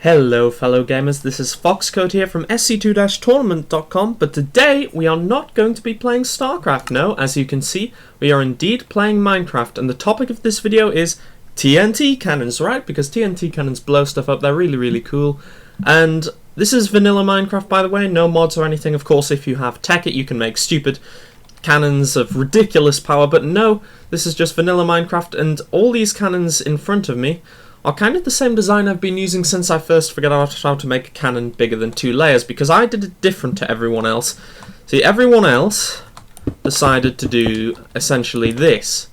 Hello fellow gamers, this is Foxcode here from sc2-tournament.com, but today we are not going to be playing StarCraft. No, as you can see, we are indeed playing Minecraft, and the topic of this video is TNT cannons, right? Because TNT cannons blow stuff up, they're really cool. And this is vanilla Minecraft, by the way, no mods or anything. Of course, if you have Tekkit, you can make stupid cannons of ridiculous power, but no, this is just vanilla Minecraft, and all these cannons in front of me are kind of the same design I've been using since I first figured out how to make a cannon bigger than 2 layers, because I did it different to everyone else. See, everyone else decided to do essentially this.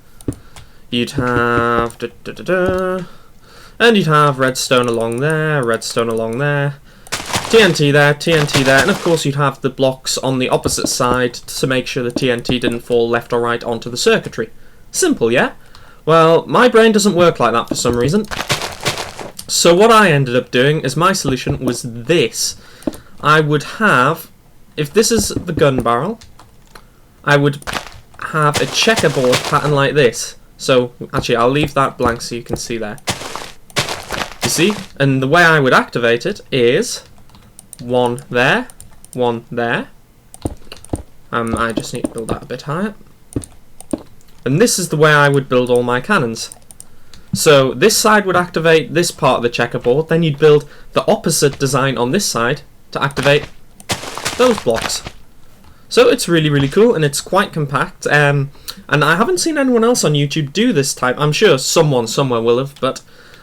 You'd have and you'd have redstone along there, TNT there, and of course you'd have the blocks on the opposite side to make sure the TNT didn't fall left or right onto the circuitry. Simple, yeah? Well, my brain doesn't work like that for some reason. So what I ended up doing is my solution was this. I would have, if this is the gun barrel, I would have a checkerboard pattern like this. So, actually I'll leave that blank so you can see there. You see? And the way I would activate it is one there, one there. I just need to build that a bit higher. And this is the way I would build all my cannons. So this side would activate this part of the checkerboard, then you'd build the opposite design on this side to activate those blocks. So it's really cool, and it's quite compact, and I haven't seen anyone else on YouTube do this type. I'm sure someone somewhere will have, but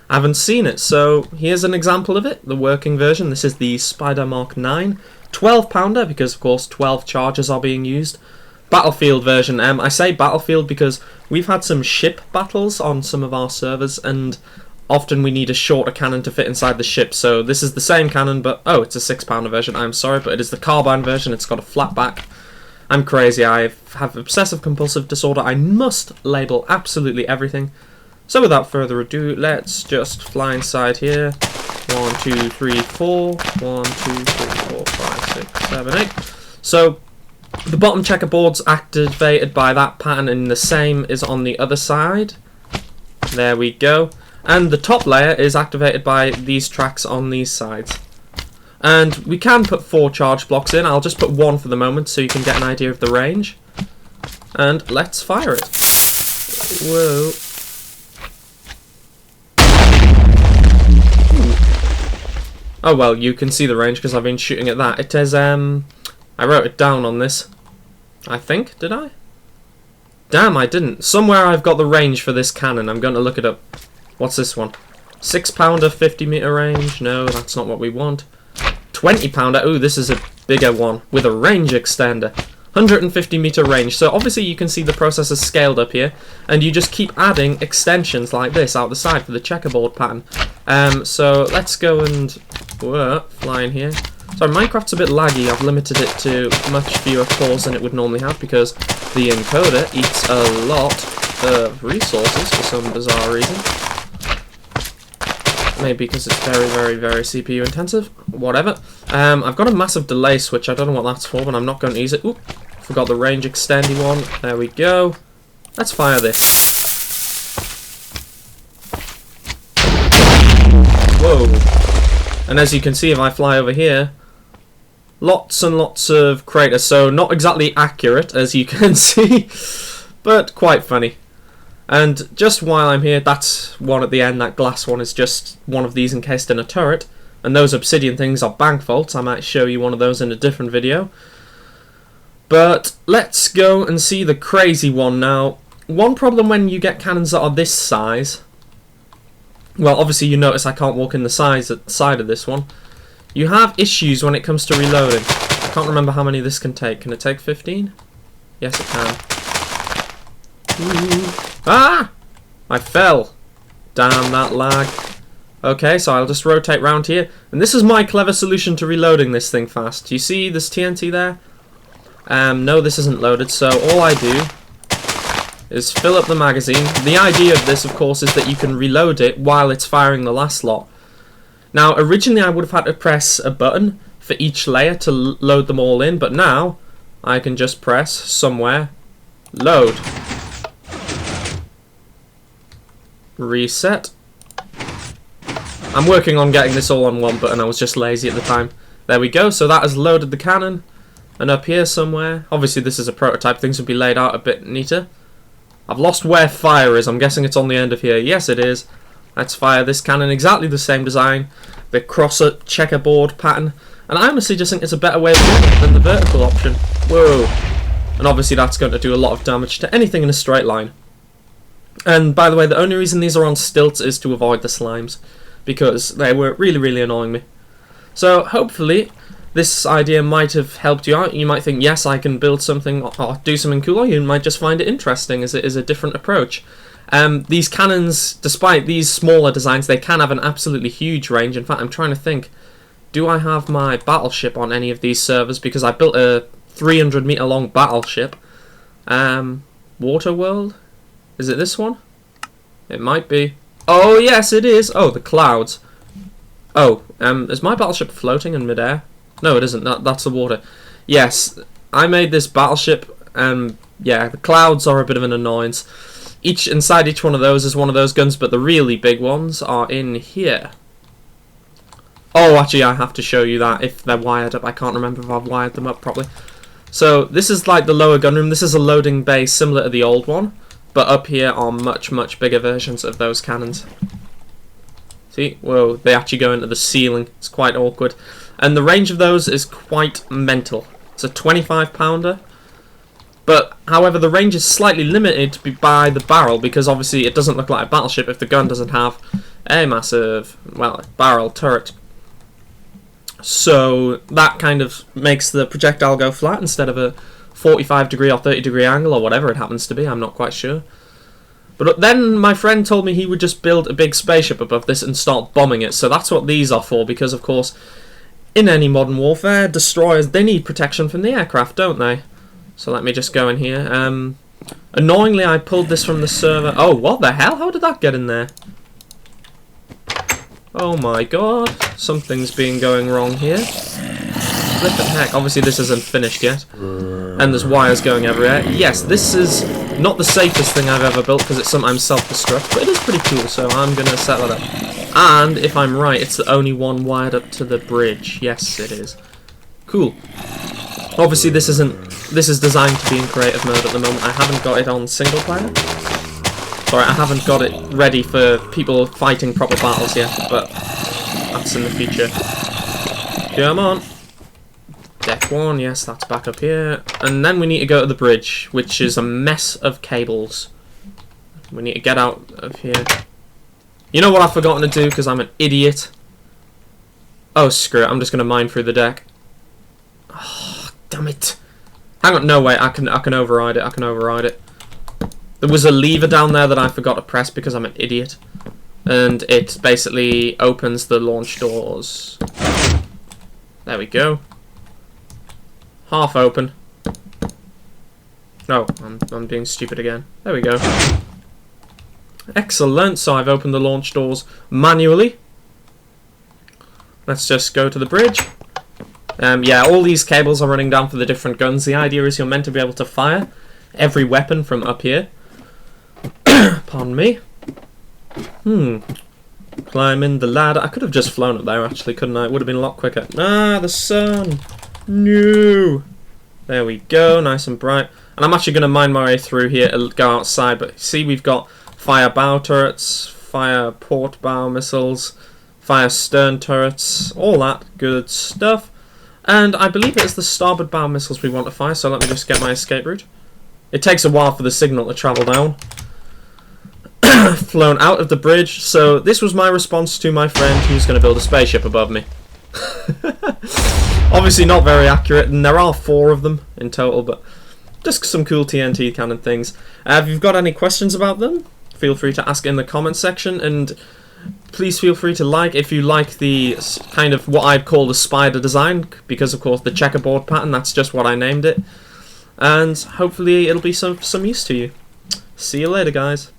I haven't seen it. So here's an example of it, the working version. This is the Spider Mark 9, 12 pounder, because of course 12 charges are being used. Battlefield version. I say Battlefield because we've had some ship battles on some of our servers, and often we need a shorter cannon to fit inside the ship. So this is the same cannon, but oh, it's a 6 pounder version. I'm sorry, but it is the carbine version. It's got a flat back. I'm crazy. I have obsessive compulsive disorder. I must label absolutely everything. So without further ado, let's just fly inside here. 1, 2, 3, 4. 1, 2, 3, 4, 5, 6, 7, 8. So the bottom checkerboard's activated by that pattern, and the same is on the other side. There we go. And the top layer is activated by these tracks on these sides. And we can put 4 charge blocks in. I'll just put 1 for the moment so you can get an idea of the range. And let's fire it. Whoa. Oh well, you can see the range because I've been shooting at that. It is, I wrote it down on this. I think, did I? Damn, I didn't. Somewhere I've got the range for this cannon. I'm going to look it up. What's this one? 6 pounder, 50 meter range. No, that's not what we want. 20 pounder. Ooh, this is a bigger one with a range extender. 150 meter range. So obviously you can see the process is scaled up here, and you just keep adding extensions like this out the side for the checkerboard pattern. So let's go and fly in here. Sorry, Minecraft's a bit laggy. I've limited it to much fewer cores than it would normally have because the encoder eats a lot of resources for some bizarre reason. Maybe because it's very CPU intensive. Whatever. I've got a massive delay switch. I don't know what that's for, but I'm not going to use it. Oop, forgot the range extendy one. There we go. Let's fire this. Whoa. And as you can see, if I fly over here, lots and lots of craters, so not exactly accurate, as you can see, but quite funny. And just while I'm here, that's one at the end, that glass one is just one of these encased in a turret, and those obsidian things are bank vaults. I might show you one of those in a different video. But let's go and see the crazy one now. One problem when you get cannons that are this size, well, obviously you notice I can't walk in the side of this one. You have issues when it comes to reloading. I can't remember how many this can take. Can it take 15? Yes, it can. Ooh. Ah! I fell. Damn that lag. Okay, so I'll just rotate round here. And this is my clever solution to reloading this thing fast. You see this TNT there? No, this isn't loaded, so all I do is fill up the magazine. The idea of this, of course, is that you can reload it while it's firing the last lot. Now, originally I would have had to press a button for each layer to load them all in, but now I can just press somewhere, load, reset, I'm working on getting this all on one button, I was just lazy at the time. There we go, so that has loaded the cannon. And up here somewhere, obviously this is a prototype, things would be laid out a bit neater. I've lost where fire is, I'm guessing it's on the end of here. Yes it is. Let's fire this cannon, exactly the same design. The crosser checkerboard pattern. And I honestly just think it's a better way of doing it than the vertical option. Whoa. And obviously that's going to do a lot of damage to anything in a straight line. And by the way, the only reason these are on stilts is to avoid the slimes, because they were really, really annoying me. So hopefully this idea might have helped you out. You might think, yes, I can build something or do something cool, or you might just find it interesting as it is a different approach. These cannons, despite these smaller designs, they can have an absolutely huge range. In fact, I'm trying to think, do I have my battleship on any of these servers? Because I built a 300 meter long battleship. Waterworld? Is it this one? It might be. Oh yes it is! Oh, the clouds. Oh, is my battleship floating in midair? No it isn't, that's the water. Yes, I made this battleship, yeah, the clouds are a bit of an annoyance. Inside each one of those is one of those guns, but the really big ones are in here. Oh, actually I have to show you that if they're wired up. I can't remember if I've wired them up properly. So this is like the lower gun room. This is a loading bay similar to the old one, but up here are much, much bigger versions of those cannons. See? Whoa, they actually go into the ceiling. It's quite awkward. And the range of those is quite mental. It's a 25 pounder. But, however, the range is slightly limited by the barrel, because obviously it doesn't look like a battleship if the gun doesn't have a massive, well, barrel turret. So that kind of makes the projectile go flat instead of a 45 degree or 30 degree angle or whatever it happens to be, I'm not quite sure. But then my friend told me he would just build a big spaceship above this and start bombing it, so that's what these are for, because of course in any modern warfare, destroyers, they need protection from the aircraft, don't they? So let me just go in here. Annoyingly I pulled this from the server. Oh, what the hell? How did that get in there? Oh my god, something's been going wrong here. Flippin' heck, obviously this isn't finished yet. And there's wires going everywhere. Yes, this is not the safest thing I've ever built because it sometimes self-destructs, but it is pretty cool, so I'm going to set that up. And, if I'm right, it's the only one wired up to the bridge. Yes, it is. Cool. Obviously this is designed to be in creative mode at the moment. I haven't got it on single player. Sorry, I haven't got it ready for people fighting proper battles yet, but that's in the future. Come on. Deck 1, yes, that's back up here. And then we need to go to the bridge, which is a mess of cables. We need to get out of here. You know what I've forgotten to do, because I'm an idiot? Oh, screw it, I'm just going to mine through the deck. Oh, damn it. Hang on, no, wait, I can override it, There was a lever down there that I forgot to press because I'm an idiot. And it basically opens the launch doors. There we go. Half open. No, I'm being stupid again. There we go. Excellent, so I've opened the launch doors manually. Let's just go to the bridge. Yeah, all these cables are running down for the different guns. The idea is you're meant to be able to fire every weapon from up here. Pardon me. Climbing the ladder. I could have just flown up there, actually, couldn't I? It would have been a lot quicker. Ah, the sun. No. There we go, nice and bright. And I'm actually going to mine my way through here and go outside. But see, we've got fire bow turrets, fire port bow missiles, fire stern turrets, all that good stuff. And I believe it's the starboard bow missiles we want to fire, so let me just get my escape route. It takes a while for the signal to travel down. Flown out of the bridge, so this was my response to my friend who's going to build a spaceship above me. Obviously not very accurate, and there are 4 of them in total, but just some cool TNT cannon things. If you've got any questions about them, feel free to ask in the comments section, and please feel free to like if you like the kind of what I'd call the spider design, because of course the checkerboard pattern, that's just what I named it. And hopefully it'll be some use to you. See you later, guys.